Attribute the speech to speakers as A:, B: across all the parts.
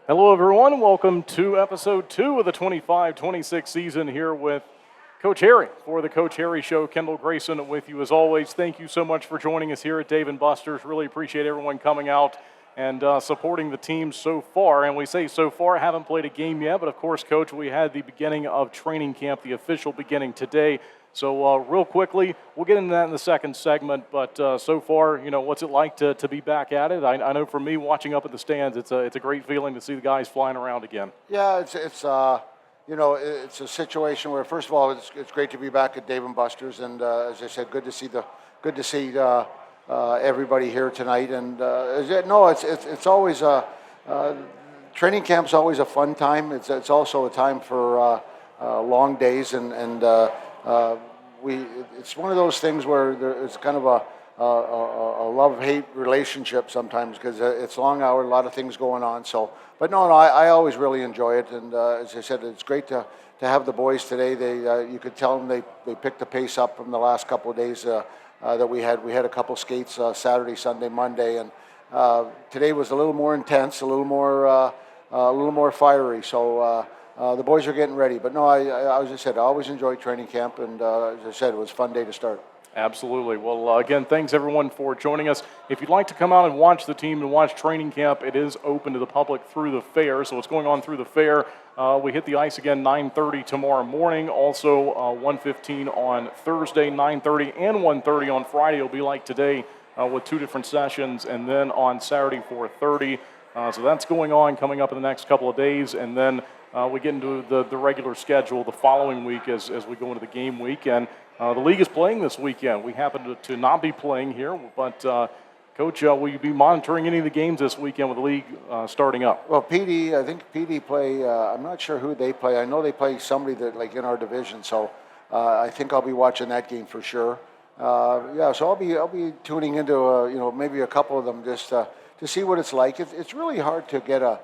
A: Hello, everyone. Welcome to episode 2 of the 25-26 season here with Coach Harry for the Coach Harry Show. Kendall Grayson with you as always. Thank you so much for joining us here at Dave & Buster's. Really appreciate everyone coming out and supporting the team so far. And we say so far, haven't played a game yet, but of course, Coach, we had the beginning of training camp, the official beginning today. So real quickly, we'll get into that in the second segment, but so far, what's it like to be back at it? I know for me, watching up at the stands, it's a great feeling to see the guys flying around again.
B: Yeah, it's it's a situation where, first of all, it's great to be back at Dave & Buster's, and as I said, good to see everybody here tonight. And it's always training camp's always a fun time. It's also a time for long days, and it's one of those things where it's kind of a love-hate relationship sometimes, because it's long hour, a lot of things going on. So, but no, I always really enjoy it, and as I said, it's great to have the boys today. You could tell them they picked the pace up from the last couple of days that we had. We had a couple skates Saturday, Sunday, Monday, and today was a little more intense, a little more fiery. So the boys are getting ready. But no, as I said, I always enjoy training camp, and as I said, it was a fun day to start.
A: Absolutely. Well, again, thanks everyone for joining us. If you'd like to come out and watch the team and watch training camp, it is open to the public through the fair. So what's going on through the fair? We hit the ice again 9:30 tomorrow morning. Also 1:15 on Thursday, 9:30 and 1:30 on Friday. It'll be like today with 2 different sessions, and then on Saturday 4:30. So that's going on coming up in the next couple of days, and then we get into the regular schedule the following week as we go into the game week. And the league is playing this weekend. We happen to not be playing here, but Coach, will you be monitoring any of the games this weekend with the league starting up?
B: Well, I think PD play, I'm not sure who they play. I know they play somebody that like in our division, so I think I'll be watching that game for sure. So I'll be tuning into maybe a couple of them just to see what it's like. It's really hard to get a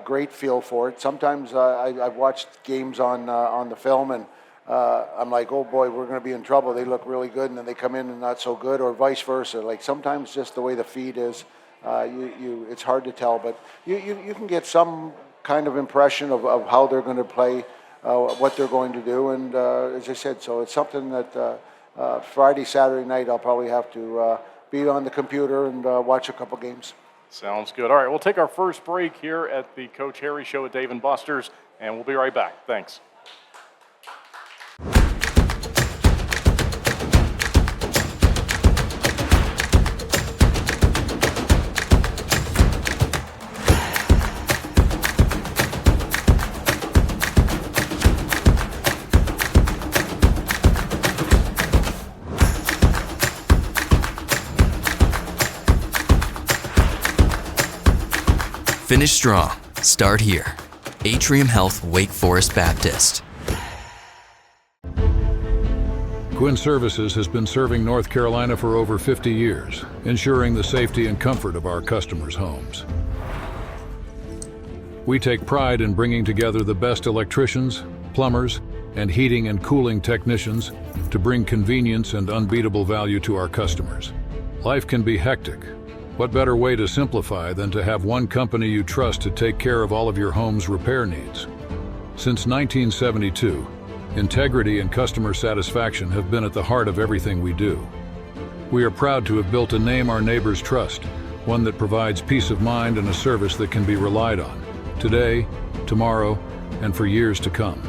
B: great feel for it. Sometimes I've watched games on the film, and I'm like, oh boy, we're going to be in trouble. They look really good, and then they come in and not so good, or vice versa. Like sometimes just the way the feed is, it's hard to tell. But you can get some kind of impression of how they're going to play, what they're going to do. And as I said, so it's something that Friday, Saturday night, I'll probably have to be on the computer and watch a couple games.
A: Sounds good. All right, we'll take our first break here at the Coach Harry Show at Dave & Buster's, and we'll be right back. Thanks.
C: Finish strong. Start here. Atrium Health Wake Forest Baptist.
D: Gwinn Services has been serving North Carolina for over 50 years, ensuring the safety and comfort of our customers' homes. We take pride in bringing together the best electricians, plumbers, and heating and cooling technicians to bring convenience and unbeatable value to our customers. Life can be hectic. What better way to simplify than to have one company you trust to take care of all of your home's repair needs? Since 1972, integrity and customer satisfaction have been at the heart of everything we do. We are proud to have built a name our neighbors trust, one that provides peace of mind and a service that can be relied on, today, tomorrow, and for years to come.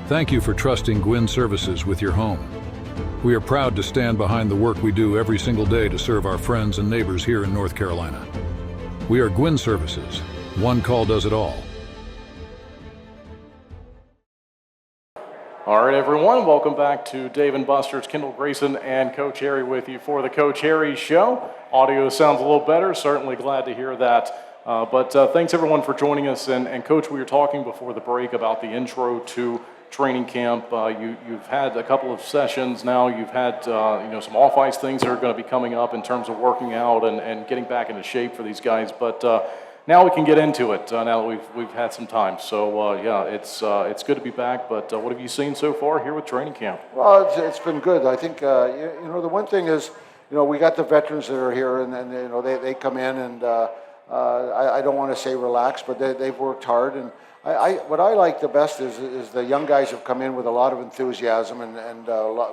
D: Thank you for trusting Gwinn Services with your home. We are proud to stand behind the work we do every single day to serve our friends and neighbors here in North Carolina. We are Gwinn Services. One call does it all.
A: All right, everyone, welcome back to Dave & Buster's. Kendall Grayson and Coach Harry with you for the Coach Harry Show. Audio sounds a little better, certainly glad to hear that. But thanks everyone for joining us. And Coach, we were talking before the break about the intro to training camp. You've had a couple of sessions now. You've had some off-ice things that are going to be coming up in terms of working out and getting back into shape for these guys. But now we can get into it. Now that we've had some time. So it's good to be back. But what have you seen so far here with training camp?
B: Well, it's been good. I think the one thing is we got the veterans that are here, and they come in and I don't want to say relaxed, but they've worked hard. And what I like the best is the young guys have come in with a lot of enthusiasm and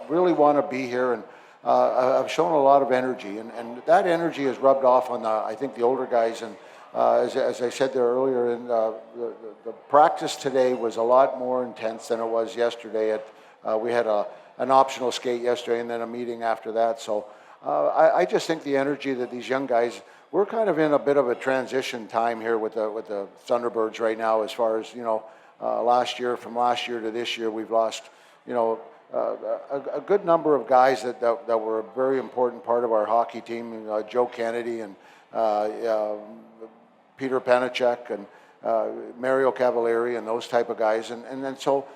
B: really want to be here, and have shown a lot of energy. And that energy is rubbed off on, I think, the older guys. And as I said there earlier, the practice today was a lot more intense than it was yesterday. We had an optional skate yesterday and then a meeting after that. So I just think the energy that these young guys, we're kind of in a bit of a transition time here with the Thunderbirds right now, as far as, from last year to this year, we've lost, a good number of guys that were a very important part of our hockey team, Joe Kennedy and Peter Panachek and Mario Cavalieri and those type of guys. And then so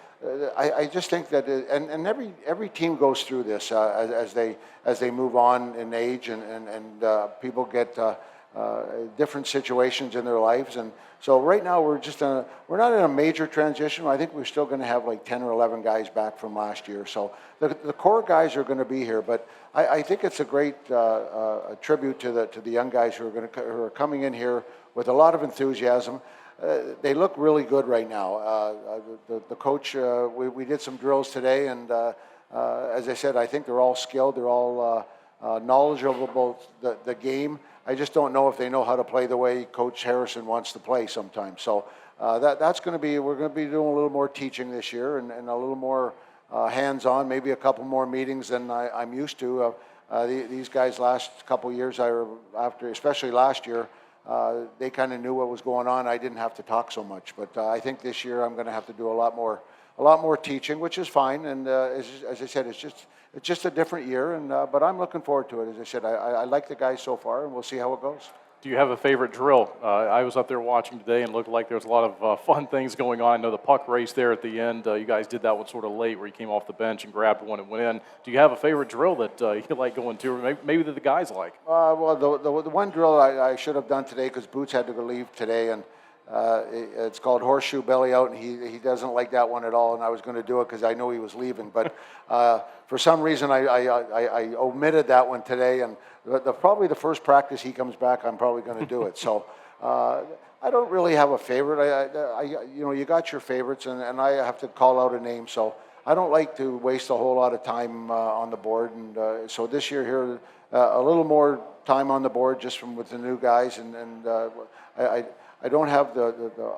B: I just think that, and every team goes through this as they move on in age, and people get different situations in their lives. And so right now we're not in a major transition. I think we're still going to have like 10 or 11 guys back from last year. So the core guys are going to be here, but I think it's a great a tribute to the young guys who are coming in here with a lot of enthusiasm. They look really good right now. The coach, we did some drills today, and as I said, I think they're all skilled. They're all knowledgeable about the game. I just don't know if they know how to play the way Coach Harrison wants to play sometimes. So that's going to be, we're going to be doing a little more teaching this year, and a little more hands-on, maybe a couple more meetings than I'm used to. These guys last couple years, especially last year, they kind of knew what was going on. I didn't have to talk so much, but I think this year I'm going to have to do a lot more teaching, which is fine. And as I said, it's just a different year. And but I'm looking forward to it. As I said, I like the guys so far, and we'll see how it goes.
A: Do you have a favorite drill? I was up there watching today and looked like there was a lot of fun things going on. I know the puck race there at the end. You guys did that one sort of late where you came off the bench and grabbed one and went in. Do you have a favorite drill that you like going to, or maybe that the guys like?
B: Well, the one drill I should have done today, because Boots had to leave today, and it's called horseshoe belly out, and he doesn't like that one at all, and I was going to do it because I know he was leaving, but for some reason I omitted that one today, and probably the first practice he comes back, I'm probably going to do it. So I don't really have a favorite. You got your favorites, and I have to call out a name, so I don't like to waste a whole lot of time on the board, and so this year here, a little more time on the board just with the new guys, and I don't have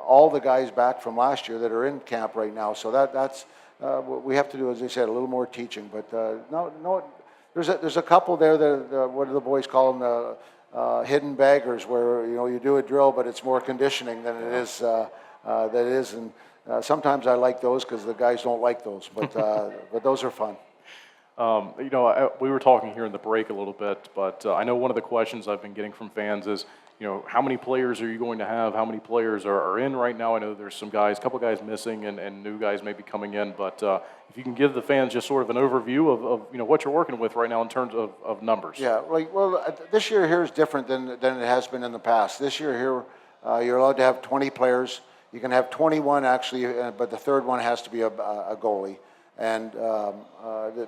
B: all the guys back from last year that are in camp right now, so that's what we have to do, as I said, a little more teaching. But no, there's a couple there that what do the boys call them, hidden baggers, where you do a drill, but it's more conditioning than it is and sometimes I like those because the guys don't like those, but those are fun.
A: We were talking here in the break a little bit, but I know one of the questions I've been getting from fans is, how many players are you going to have? How many players are in right now? I know there's a couple guys missing and new guys maybe coming in, but if you can give the fans just sort of an overview of what you're working with right now in terms of numbers.
B: Yeah, this year here is different than it has been in the past. This year here, you're allowed to have 20 players. You can have 21 actually, but the third one has to be a goalie. And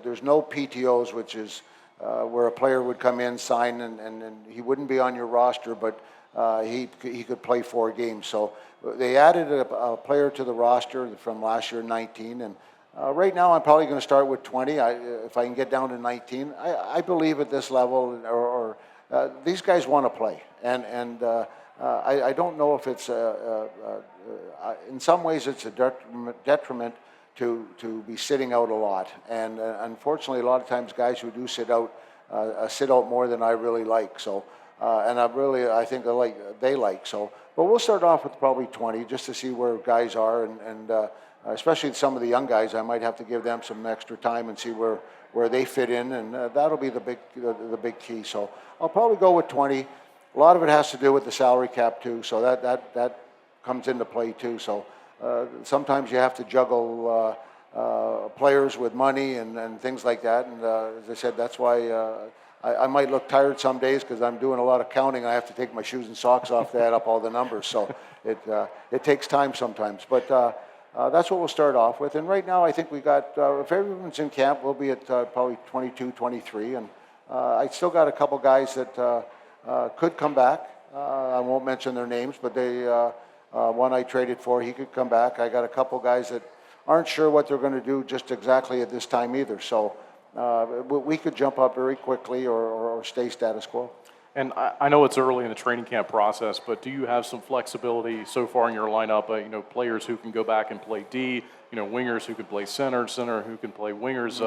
B: there's no PTOs, which is where a player would come in, sign, and he wouldn't be on your roster, but he could play 4 games. So they added a player to the roster from last year, 19, and right now I'm probably going to start with 20. If I can get down to 19, I believe at this level, or these guys want to play, and I don't know if it's in some ways it's a detriment to be sitting out a lot, and unfortunately a lot of times guys who do sit out more than I really like. So and I think they like so. But we'll start off with probably 20 just to see where guys are, and especially some of the young guys, I might have to give them some extra time and see where they fit in, and that'll be the big key. So I'll probably go with 20. A lot of it has to do with the salary cap too, so that comes into play too. So sometimes you have to juggle players with money and things like that. And as I said, that's why I might look tired some days because I'm doing a lot of counting. I have to take my shoes and socks off to add up all the numbers. So it takes time sometimes. But that's what we'll start off with. And right now I think we got, if everyone's in camp, we'll be at probably 22, 23. And I still got a couple guys that could come back. I won't mention their names, but one I traded for, he could come back. I got a couple guys that aren't sure what they're going to do just exactly at this time either. So we could jump up very quickly or stay status quo.
A: And I know it's early in the training camp process, but do you have some flexibility so far in your lineup? Players who can go back and play D, wingers who can play center who can play wingers.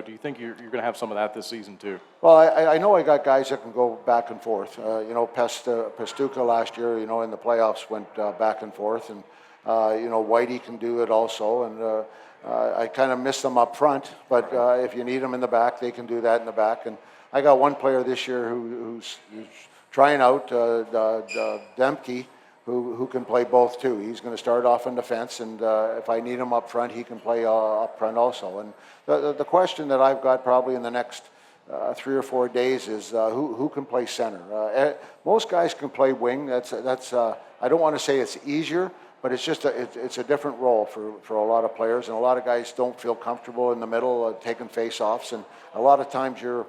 A: Do you think you're going to have some of that this season too?
B: Well, I know I got guys that can go back and forth. Pastuca last year, in the playoffs went back and forth, and Whitey can do it also. And I kind of miss them up front, but if you need them in the back, they can do that in the back. And I got one player this year who's trying out, Demke, who can play both too. He's going to start off in defense, and if I need him up front, he can play up front also. And the question that I've got probably in the next 3 or 4 days is who can play center. Most guys can play wing. That's I don't want to say it's easier, but it's just it's a different role for a lot of players, and a lot of guys don't feel comfortable in the middle taking face-offs, and a lot of times you're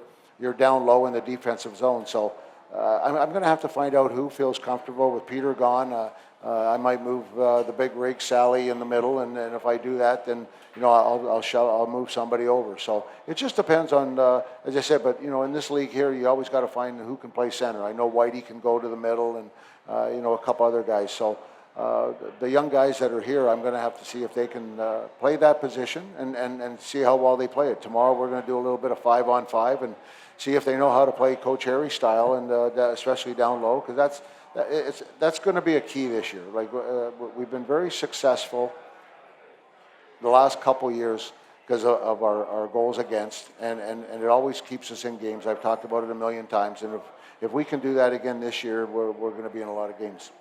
B: down low in the defensive zone. So I'm going to have to find out who feels comfortable with Peter gone. I might move the big rig Sally in the middle, and if I do that, then I'll move somebody over. So it just depends on, as I said. But in this league here, you always got to find who can play center. I know Whitey can go to the middle, and a couple other guys. So the young guys that are here, I'm going to have to see if they can play that position and see how well they play it. Tomorrow we're going to do a little bit of 5-on-5 and see if they know how to play Coach Harry style, and especially down low, because that's going to be a key this year. Like we've been very successful the last couple years because of our goals against, and it always keeps us in games. I've talked about it a million times, and if we can do that again this year, we're going to be in a lot of games.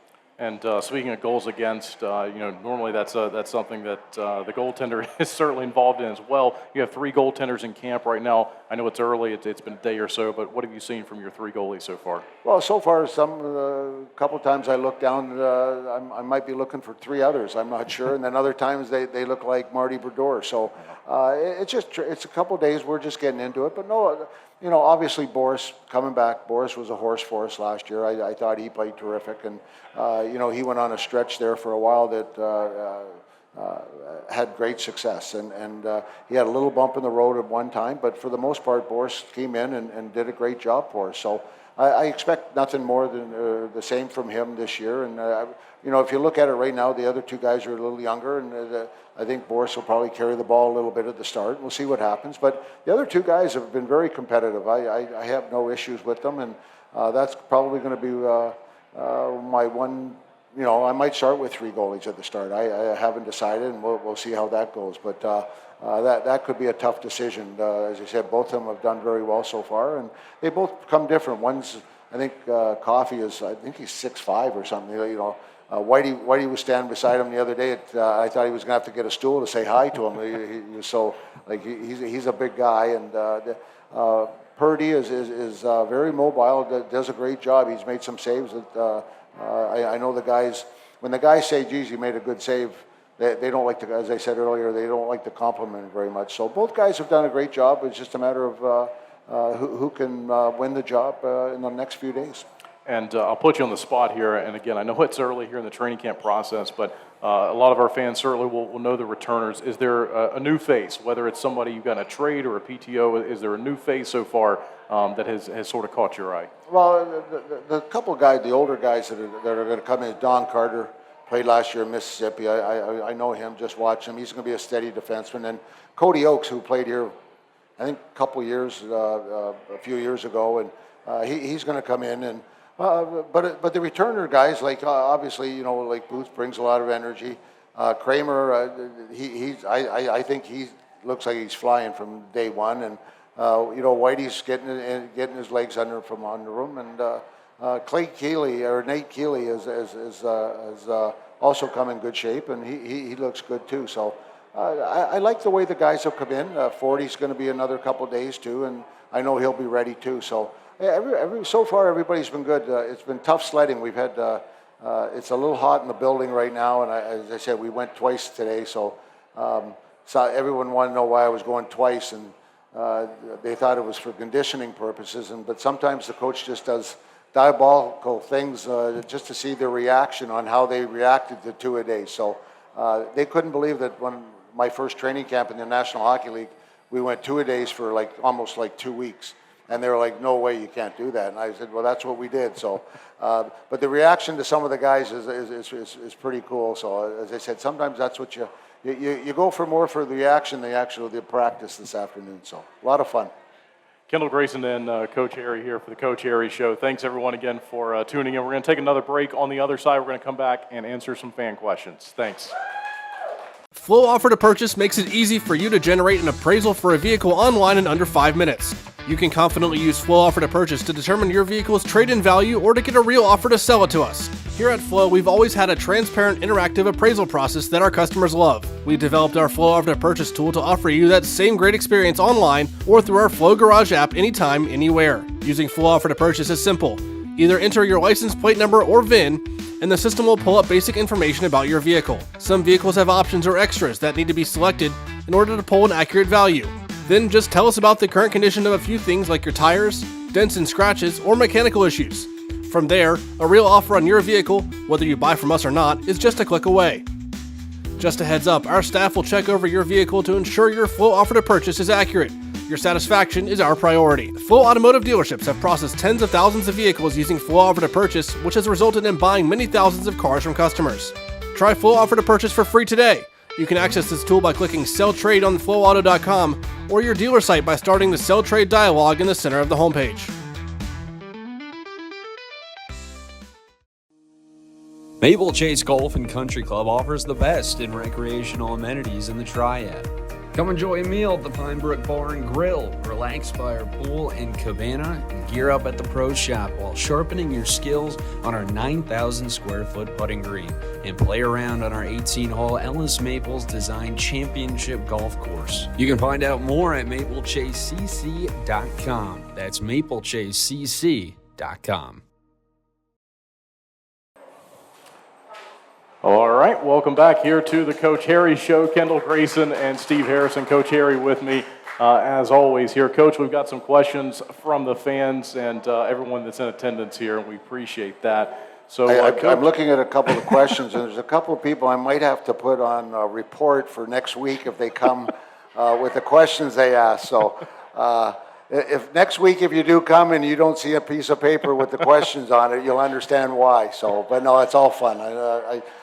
A: And speaking of goals against, normally that's something that the goaltender is certainly involved in as well. You have 3 goaltenders in camp right now. I know it's early; it's been a day or so, but what have you seen from your 3 goalies so far?
B: Well, so far, a couple times I look down, I might be looking for 3 others. I'm not sure, and then other times they look like Marty Brodeur. So it's a couple days. We're just getting into it, but no. Obviously Boris coming back. Boris was a horse for us last year. I thought he played terrific, and he went on a stretch there for a while that had great success, and he had a little bump in the road at one time, but for the most part, Boris came in and did a great job for us. So I expect nothing more than the same from him this year. And if you look at it right now, the other 2 guys are a little younger, and I think Boris will probably carry the ball a little bit at the start. We'll see what happens. But the other 2 guys have been very competitive. I have no issues with them, and that's probably going to be my one. I might start with 3 goalies at the start. I haven't decided, and we'll see how that goes. But that could be a tough decision. As I said, both of them have done very well so far, and they both come different. One's, I think, Coffey is, I think he's 6'5" or something. Whitey was standing beside him the other day. I thought he was going to have to get a stool to say hi to him. He was so he's a big guy, and Purdy is very mobile. Does a great job. He's made some saves. I know the guys. When the guys say, "Geez, you made a good save," they don't like to. As I said earlier, they don't like the compliment very much. So both guys have done a great job. It's just a matter of who can win the job in the next few days.
A: And I'll put you on the spot here. And again, I know it's early here in the training camp process, but a lot of our fans certainly will know the returners. Is there a new face, whether it's somebody you got in a trade or a PTO? Is there a new face so far that has sort of caught your eye?
B: Well, the couple of guys, the older guys that are going to come in, Don Carter played last year in Mississippi. I know him, just watch him. He's going to be a steady defenseman. And Cody Oakes, who played here, I think a couple of years, a few years ago, and he's going to come in. And but the returner guys, like obviously, like Booth brings a lot of energy. Kramer, I think he looks like he's flying from day one, and Whitey's getting his legs under him, and Clay Keeley or Nate Keeley is also come in good shape, and he looks good too. So I like the way the guys have come in. 40's going to be another couple of days too, and I know he'll be ready too. So. So far, everybody's been good. It's been tough sledding. We've had, it's a little hot in the building right now, and as I said, we went twice today, so everyone wanted to know why I was going twice, and they thought it was for conditioning purposes, but sometimes the coach just does diabolical things just to see their reaction on how they reacted to two-a-days. So they couldn't believe that when my first training camp in the National Hockey League, we went two-a-days for almost 2 weeks. And they were like, no way, you can't do that. And I said, well, that's what we did. So, but the reaction to some of the guys is pretty cool. So as I said, sometimes that's what you go for more for the reaction than the practice this afternoon. So a lot of fun.
A: Kendall Grayson and Coach Harry here for the Coach Harry Show. Thanks, everyone, again for tuning in. We're going to take another break. On the other side, we're going to come back and answer some fan questions. Thanks.
E: Flow Offer to Purchase makes it easy for you to generate an appraisal for a vehicle online in under 5 minutes. You can confidently use Flow Offer to Purchase to determine your vehicle's trade-in value or to get a real offer to sell it to us. Here at Flow, we've always had a transparent, interactive appraisal process that our customers love. We developed our Flow Offer to Purchase tool to offer you that same great experience online or through our Flow Garage app anytime, anywhere. Using Flow Offer to Purchase is simple. Either enter your license plate number or VIN, and the system will pull up basic information about your vehicle. Some vehicles have options or extras that need to be selected in order to pull an accurate value. Then just tell us about the current condition of a few things like your tires, dents and scratches, or mechanical issues. From there, a real offer on your vehicle, whether you buy from us or not, is just a click away. Just a heads up, our staff will check over your vehicle to ensure your Flow Offer to Purchase is accurate. Your satisfaction is our priority. Flow Automotive dealerships have processed tens of thousands of vehicles using Flow Offer to Purchase, which has resulted in buying many thousands of cars from customers. Try Flow Offer to Purchase for free today. You can access this tool by clicking Sell Trade on flowauto.com or your dealer site by starting the Sell Trade dialog in the center of the homepage.
F: Maple Chase Golf and Country Club offers the best in recreational amenities in the Triad. Come enjoy a meal at the Pine Brook Bar and Grill, relax by our pool and cabana, and gear up at the Pro Shop while sharpening your skills on our 9,000 square foot putting green, and play around on our 18-hole Ellis Maples Design Championship Golf Course. You can find out more at maplechasecc.com. That's maplechasecc.com.
A: All right, welcome back here to the Coach Harry Show. Kendall Grayson and Steve Harrison. Coach Harry with me, as always here. Coach, we've got some questions from the fans and everyone that's in attendance here, and we appreciate that. So
B: I'm looking at a couple of questions, and there's a couple of people I might have to put on a report for next week if they come with the questions they ask. So if next week, if you do come and you don't see a piece of paper with the questions on it, you'll understand why. So, but no, it's all fun.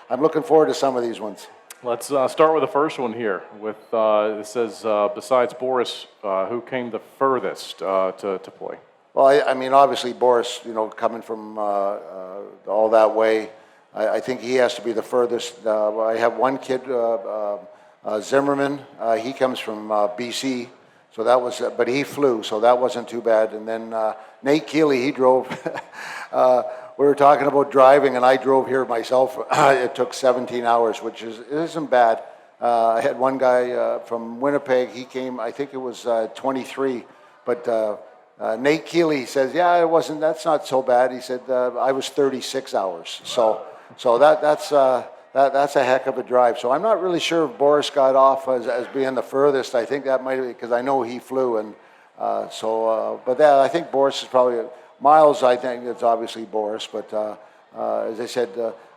B: I'm looking forward to some of these ones.
A: Let's start with the first one here. With it says, besides Boris, who came the furthest to play?
B: Well, I mean, obviously Boris, coming from all that way, I think he has to be the furthest. I have one kid, Zimmerman. He comes from BC. So that was, but he flew, so that wasn't too bad. And then Nate Keeley, he drove. We were talking about driving, and I drove here myself. It took 17 hours, which isn't bad. I had one guy from Winnipeg. He came, I think it was 23. But Nate Keeley says, yeah, it wasn't. That's not so bad. He said I was 36 hours. So that's a heck of a drive. So I'm not really sure if Boris got off as being the furthest. I think that might be because I know he flew, and but I think Boris is probably miles. I think it's obviously Boris, but as I said,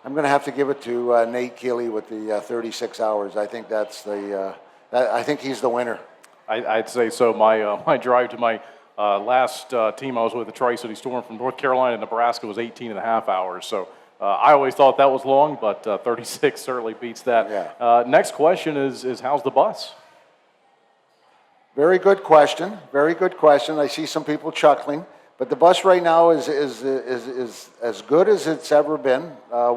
B: I'm going to have to give it to Nate Keeley with the 36 hours. I think that's I think he's the winner.
A: I'd say so. My drive to my last team I was with, the Tri-City Storm from North Carolina to Nebraska, was 18 and a half hours. So. I always thought that was long, but 36 certainly beats that.
B: Yeah.
A: Next question is how's the bus?
B: Very good question. Very good question. I see some people chuckling, but the bus right now is as good as it's ever been. I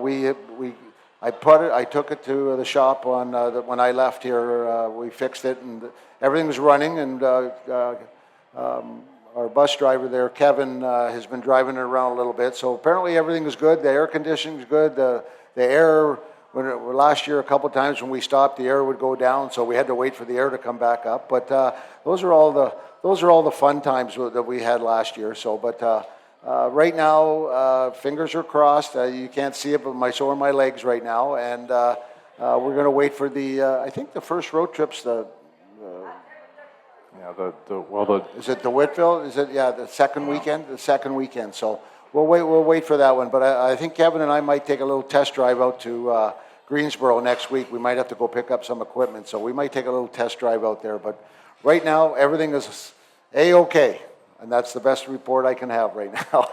B: took it to the shop when I left here. We fixed it, and everything was running. And our bus driver there, Kevin, has been driving it around a little bit. So apparently everything is good. The air conditioning is good. The air, last year a couple of times when we stopped, the air would go down. So we had to wait for the air to come back up. But those are all the fun times that we had last year. So, but right now, fingers are crossed. You can't see it, but so are my legs right now. And we're going to wait for I think the first road trip's is it the Whitfield? Is it the second weekend? The second weekend. So We'll wait for that one. But I think Kevin and I might take a little test drive out to Greensboro next week. We might have to go pick up some equipment, so we might take a little test drive out there. But right now, everything is A-OK, and that's the best report I can have right now.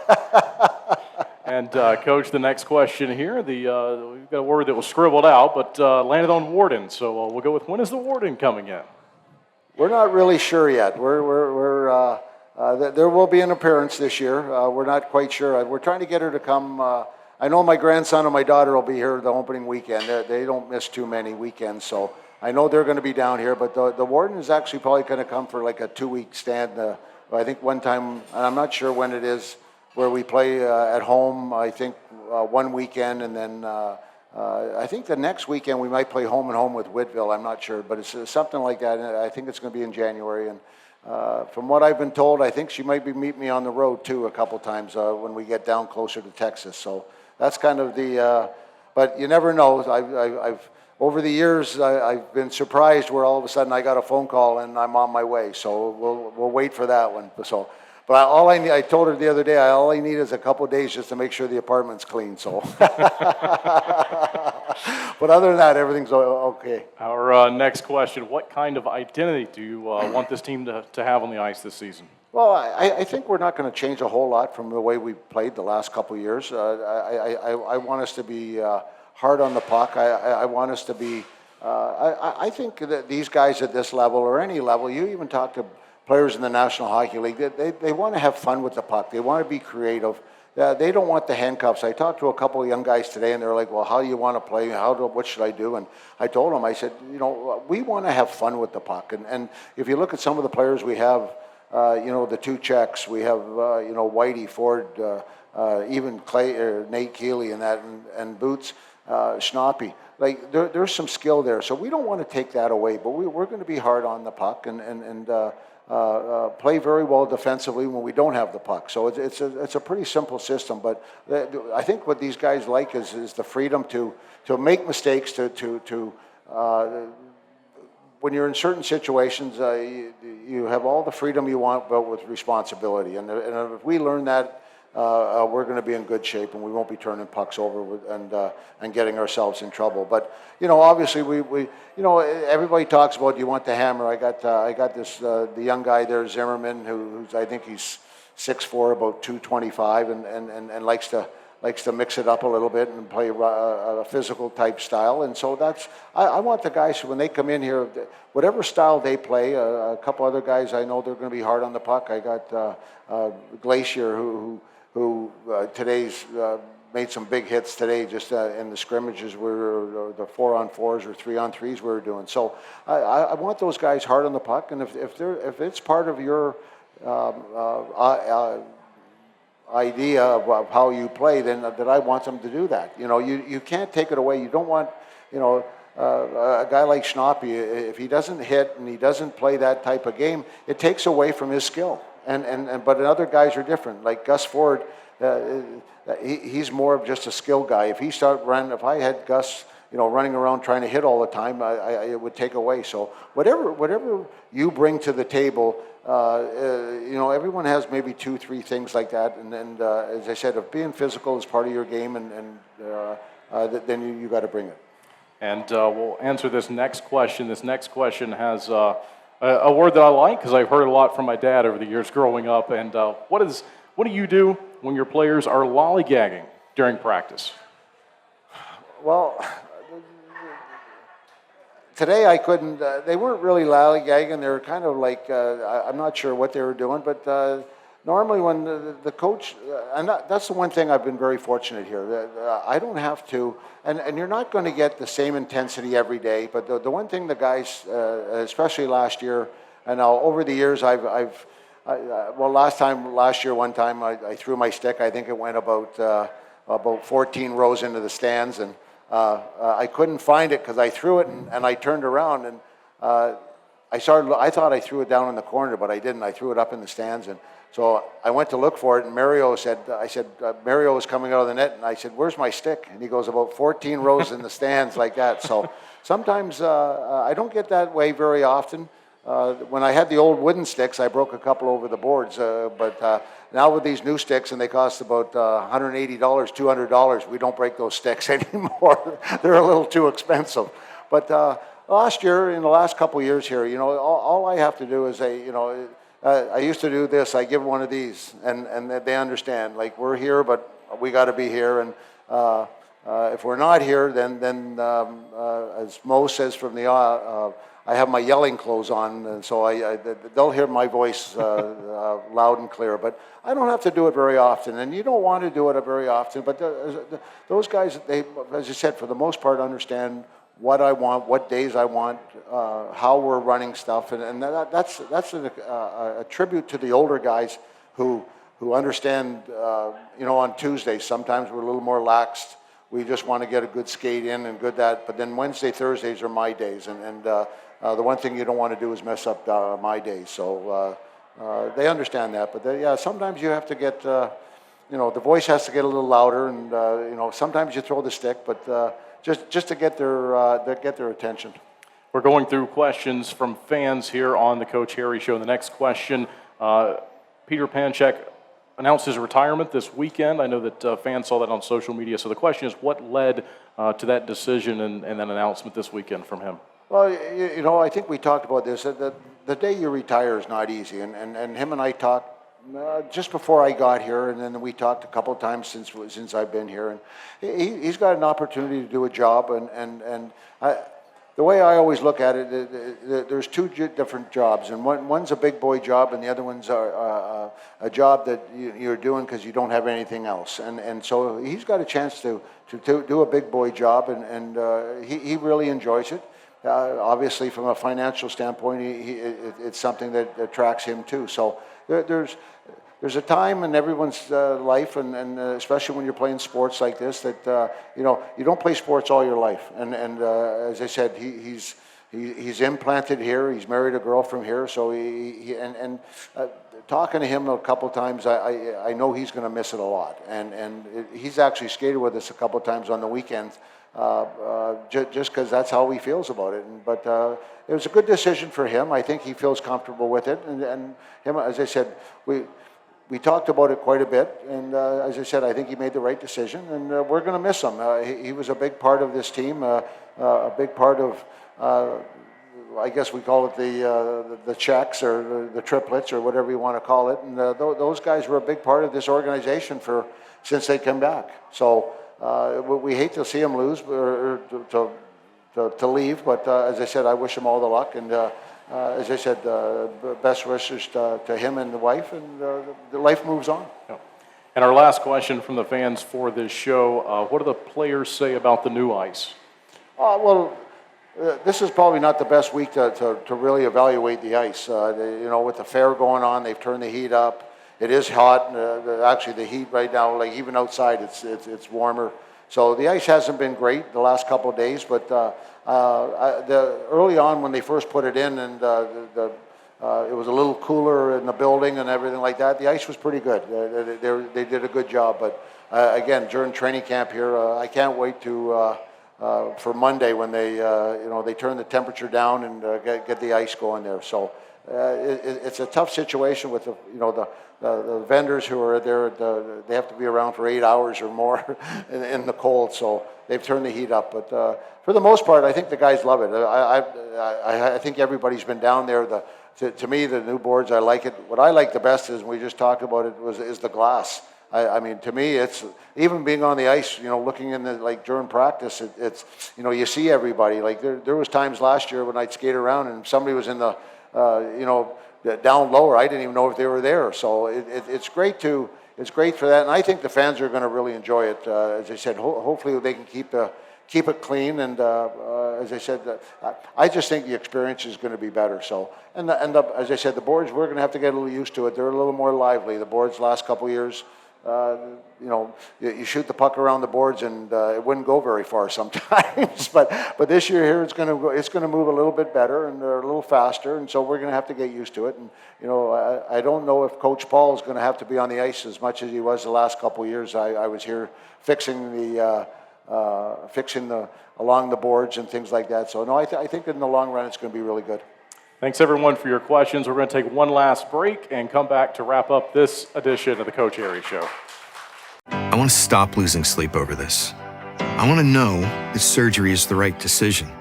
A: And Coach, the next question here, we've got a word that was scribbled out, but landed on Warden. So we'll go with, when is the Warden coming in?
B: We're not really sure yet. There will be an appearance this year. We're not quite sure. We're trying to get her to come. I know my grandson and my daughter will be here the opening weekend. They don't miss too many weekends, so I know they're going to be down here. But the Warden is actually probably going to come for like a 2-week stand. I think one time, and I'm not sure when it is, where we play at home, I think one weekend, and then I think the next weekend we might play home and home with Whiteville. I'm not sure, but it's something like that. And I think it's going to be in January. And from what I've been told, I think she might be meeting me on the road too a couple times when we get down closer to Texas. So that's kind of the. But you never know. I've over the years I've been surprised where all of a sudden I got a phone call and I'm on my way. So we'll wait for that one. So. But all I need, I told her the other day, all I need is a couple of days just to make sure the apartment's clean. So, but other than that, everything's okay.
A: Our next question: what kind of identity do you want this team to have on the ice this season?
B: Well, I think we're not going to change a whole lot from the way we've played the last couple of years. I want us to be hard on the puck. I want us to be. I think that these guys at this level or any level, you even talk to players in the National Hockey League, they want to have fun with the puck. They want to be creative. They don't want the handcuffs. I talked to a couple of young guys today, and they're like, well, how do you want to play? What should I do? And I told them, I said, we want to have fun with the puck. And if you look at some of the players we have, the two Czechs, we have, Whitey, Ford, even Nate Keeley and Boots, Schnappy. Like, there's some skill there. So we don't want to take that away, but we're going to be hard on the puck and play very well defensively when we don't have the puck. So it's a pretty simple system. But I think what these guys like is the freedom to make mistakes. When you're in certain situations, you have all the freedom you want, but with responsibility. And if we learn that, we're going to be in good shape, and we won't be turning pucks over and getting ourselves in trouble. But obviously, we everybody talks about you want the hammer. I got this the young guy there, Zimmerman, who's I think he's 6'4", about 225, and likes to mix it up a little bit and play a physical type style. And so I want the guys when they come in here, whatever style they play. A couple other guys I know they're going to be hard on the puck. I got Glacier who today's made some big hits today just in the scrimmages or the 4-on-4s or 3-on-3s we were doing. So I want those guys hard on the puck, and if it's part of your idea of how you play, then that I want them to do that. You can't take it away. You don't want a guy like Schnappy, if he doesn't hit and he doesn't play that type of game, it takes away from his skill. But other guys are different. Like Gus Ford, he's more of just a skill guy. If he started running, if I had Gus, running around trying to hit all the time, it would take away. So whatever you bring to the table, everyone has maybe 2-3 things like that. And as I said, if being physical is part of your game, then you got to bring it. And
A: we'll answer this next question. This next question has a word that I like because I've heard a lot from my dad over the years growing up. And what do you do when your players are lollygagging during practice?
B: Well, today I couldn't. They weren't really lollygagging. They were kind of like I'm not sure what they were doing, but normally when the coach, and that's the one thing I've been very fortunate here. I don't have to, and you're not going to get the same intensity every day. But the one thing the guys, especially last year, and over the years, last year one time I threw my stick. I think it went about 14 rows into the stands, and I couldn't find it because I threw it and I turned around and I thought I threw it down in the corner, but I didn't. I threw it up in the stands, and so I went to look for it, and Mario said, Mario was coming out of the net, and I said, where's my stick? And he goes, about 14 rows in the stands like that. So sometimes I don't get that way very often. When I had the old wooden sticks, I broke a couple over the boards, but now with these new sticks, and they cost about $180, $200, we don't break those sticks anymore. They're a little too expensive. But last year, in the last couple of years here, you know, all I have to do is say, you know, I used to do this. I give one of these, and they understand. Like, we're here, but we got to be here. And if we're not here, then as Mo says from the, I have my yelling clothes on, and so they'll hear my voice loud and clear. But I don't have to do it very often, and you don't want to do it very often. But those guys, they, as I said, for the most part, understand what I want, what days I want, how we're running stuff, and that's a tribute to the older guys who understand. You know, on Tuesdays sometimes we're a little more laxed. We just want to get a good skate in and good that. But then Wednesday, Thursdays are my days, and the one thing you don't want to do is mess up my days. So they understand that. But yeah, sometimes you have to get, you know, the voice has to get a little louder, and you know, sometimes you throw the stick, but. Just to get their attention.
A: We're going through questions from fans here on the Coach Harry Show. The next question, Peter Panchek announced his retirement this weekend. I know that fans saw that on social media. So the question is, what led to that decision and that announcement this weekend from him?
B: Well, you know, I think we talked about this. The day you retire is not easy, and him and I talked just before I got here, and then we talked a couple of times since I've been here, and he's got an opportunity to do a job, and the way I always look at it, there's two different jobs, and one's a big boy job, and the other one's a job that you're doing because you don't have anything else, and so he's got a chance to do a big boy job, and he really enjoys it. Obviously, from a financial standpoint, it's something that attracts him too. So there's a time in everyone's life, and especially when you're playing sports like this, that you know, you don't play sports all your life. And as I said, he's implanted here. He's married a girl from here. So talking to him a couple of times, I know he's going to miss it a lot. And he's actually skated with us a couple of times on the weekends. Just because that's how he feels about it. But it was a good decision for him. I think he feels comfortable with it. And him, as I said, we talked about it quite a bit. And as I said, I think he made the right decision. And we're going to miss him. He was a big part of this team, a big part of, I guess we call it the Czechs or the triplets or whatever you want to call it. And those guys were a big part of this organization since they came back. So we hate to see him lose or to leave, but as I said, I wish him all the luck, and as I said, best wishes to him and the wife, and the life moves on.
A: Yeah. And our last question from the fans for this show, what do the players say about the new ice?
B: Well, this is probably not the best week to really evaluate the ice. You know, with the fair going on, they've turned the heat up. It is hot. Actually, the heat right now, like even outside, it's warmer. So the ice hasn't been great the last couple of days. But early on when they first put it in, and it was a little cooler in the building and everything like that, the ice was pretty good. They did a good job. But again, during training camp here, I can't wait for Monday when they turn the temperature down and get the ice going there. So. It's a tough situation with the vendors who are there. They have to be around for 8 hours or more in the cold, so they've turned the heat up. But for the most part, I think the guys love it. I think everybody's been down there. To me, the new boards, I like it. What I like the best is, and we just talked about it, is the glass. I mean, to me, it's even being on the ice, looking in during practice, it's you see everybody. Like there was times last year when I'd skate around and somebody was in the down lower. I didn't even know if they were there. So it's great for that, and I think the fans are going to really enjoy it. As I said, hopefully they can keep it clean, and as I said, I just think the experience is going to be better. So, and as I said, the boards, we're going to have to get a little used to it. They're a little more lively. The boards last couple of years. You shoot the puck around the boards and it wouldn't go very far sometimes. but this year here it's going to move a little bit better and a little faster, and so we're going to have to get used to it. And I don't know if Coach Paul is going to have to be on the ice as much as he was the last couple of years. I was here fixing the along the boards and things like that. So no, I think in the long run it's going to be really good.
A: Thanks, everyone, for your questions. We're going to take one last break and come back to wrap up this edition of the Coach Harry Show.
G: I want to stop losing sleep over this. I want to know that surgery is the right decision.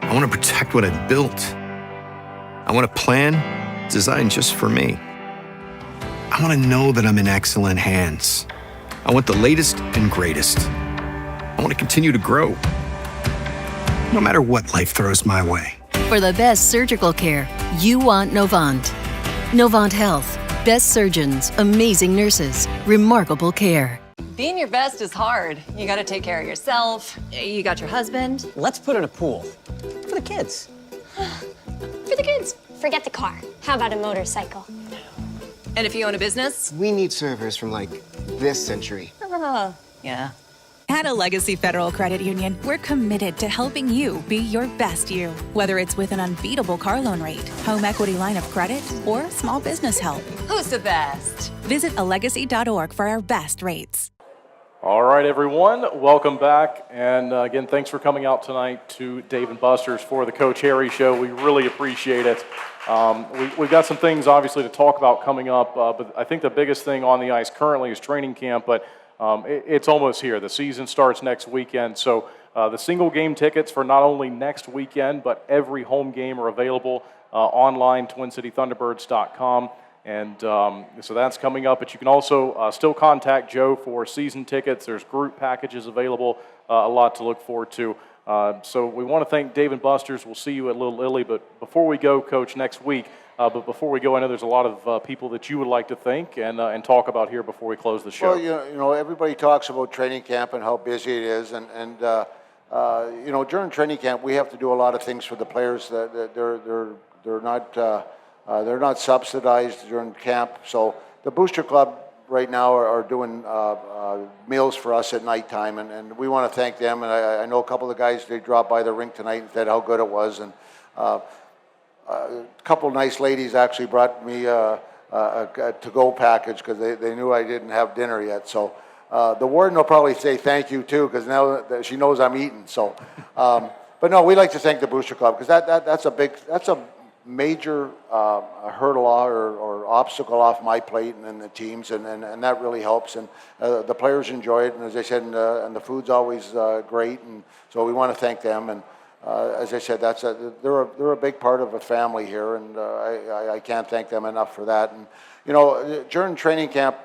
G: I want to protect what I've built. I want a plan designed just for me. I want to know that I'm in excellent hands. I want the latest and greatest. I want to continue to grow, no matter what life throws my way.
H: For the best surgical care, you want Novant. Novant Health. Best surgeons, amazing nurses, remarkable care.
I: Being your best is hard. You gotta take care of yourself. You got your husband.
J: Let's put in a pool. For the kids.
K: For the kids. Forget the car. How about a motorcycle?
I: And if you own a business?
J: We need servers from like this century.
I: Yeah.
L: At a Legacy Federal Credit Union, we're committed to helping you be your best you. Whether it's with an unbeatable car loan rate, home equity line of credit, or small business help.
I: Who's the best?
L: Visit alegacy.org for our best rates.
A: All right, everyone, welcome back. And again, thanks for coming out tonight to Dave & Buster's for the Coach Harry Show. We really appreciate it. We've got some things, obviously, to talk about coming up, but I think the biggest thing on the ice currently is training camp, but it's almost here. The season starts next weekend, so the single game tickets for not only next weekend, but every home game are available online, TwinCityThunderbirds.com. And so that's coming up, but you can also still contact Joe for season tickets. There's group packages available, a lot to look forward to. So we want to thank Dave & Buster's. We'll see you at Little Italy, but before we go, Coach, next week, but before we go, I know there's a lot of people that you would like to thank and talk about here before we close the show.
B: Well, you know, everybody talks about training camp and how busy it is, and you know, during training camp, we have to do a lot of things for the players. That they're not subsidized during camp. So the Booster Club right now are doing meals for us at nighttime, and we want to thank them. And I know a couple of the guys, they dropped by the rink tonight and said how good it was. And a couple of nice ladies actually brought me a to-go package because they knew I didn't have dinner yet. So the warden will probably say thank you too, because now that she knows I'm eating. So, but no, we like to thank the Booster Club because that's a major hurdle or obstacle off my plate and the teams, and that really helps. And the players enjoy it, and as I said, and the food's always great, and so we want to thank them. And as I said, they're a big part of a family here, and I can't thank them enough for that. And you know, during training camp,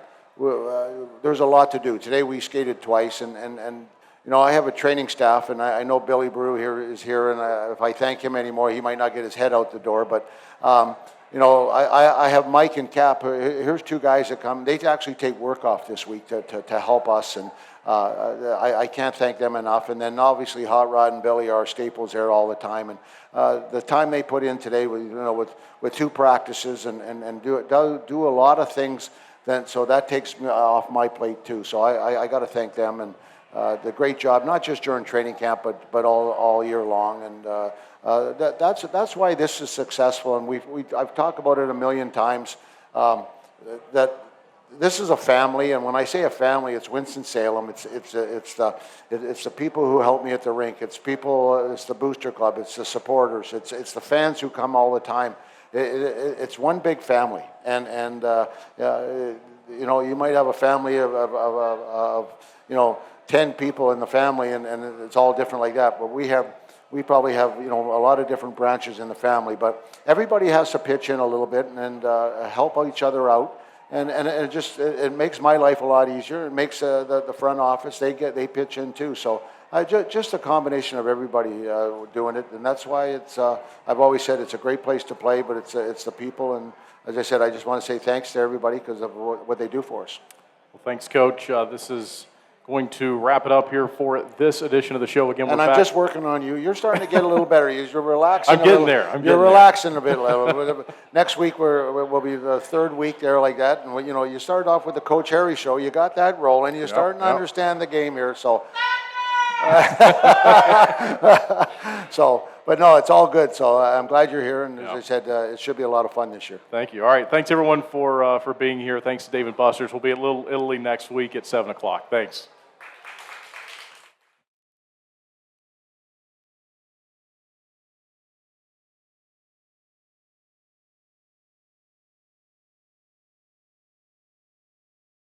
B: there's a lot to do. Today we skated twice, and you know, I have a training staff, and I know Billy Brew is here, and if I thank him anymore, he might not get his head out the door. But, you know, I have Mike and Cap. Here's two guys that come. They actually take work off this week to help us, and I can't thank them enough. And then obviously Hot Rod and Billy are staples there all the time. And the time they put in today, with two practices and do a lot of things, so that takes me off my plate too. So I got to thank them and the great job, not just during training camp, but all year long. And that's why this is successful. And I've talked about it a million times, that this is a family. And when I say a family, it's Winston-Salem. It's the people who help me at the rink. It's the Booster Club. It's the supporters. It's the fans who come all the time. It's one big family. And you know, you might have a family of you know, 10 people in the family, and it's all different like that. But we probably have, you know, a lot of different branches in the family. But everybody has to pitch in a little bit and help each other out. And it makes my life a lot easier. It makes the front office, they pitch in too. So just a combination of everybody doing it, and that's why it's. I've always said it's a great place to play, but it's the people. And as I said, I just want to say thanks to everybody because of what they do for us.
A: Well, thanks, Coach. This is going to wrap it up here for this edition of the show. Again,
B: and I'm just working on you. You're starting to get a little better. You're relaxing.
A: I'm getting there.
B: You're relaxing a bit. Next week we'll be the third week there like that. And you know, you started off with the Coach Harry show. You got that rolling. You're starting to understand the game here. So, but no, it's all good. So I'm glad you're here. And as I said, it should be a lot of fun this year.
A: Thank you. All right. Thanks everyone for being here. Thanks to Dave & Buster's. We'll be at Little Italy next week at 7:00. Thanks.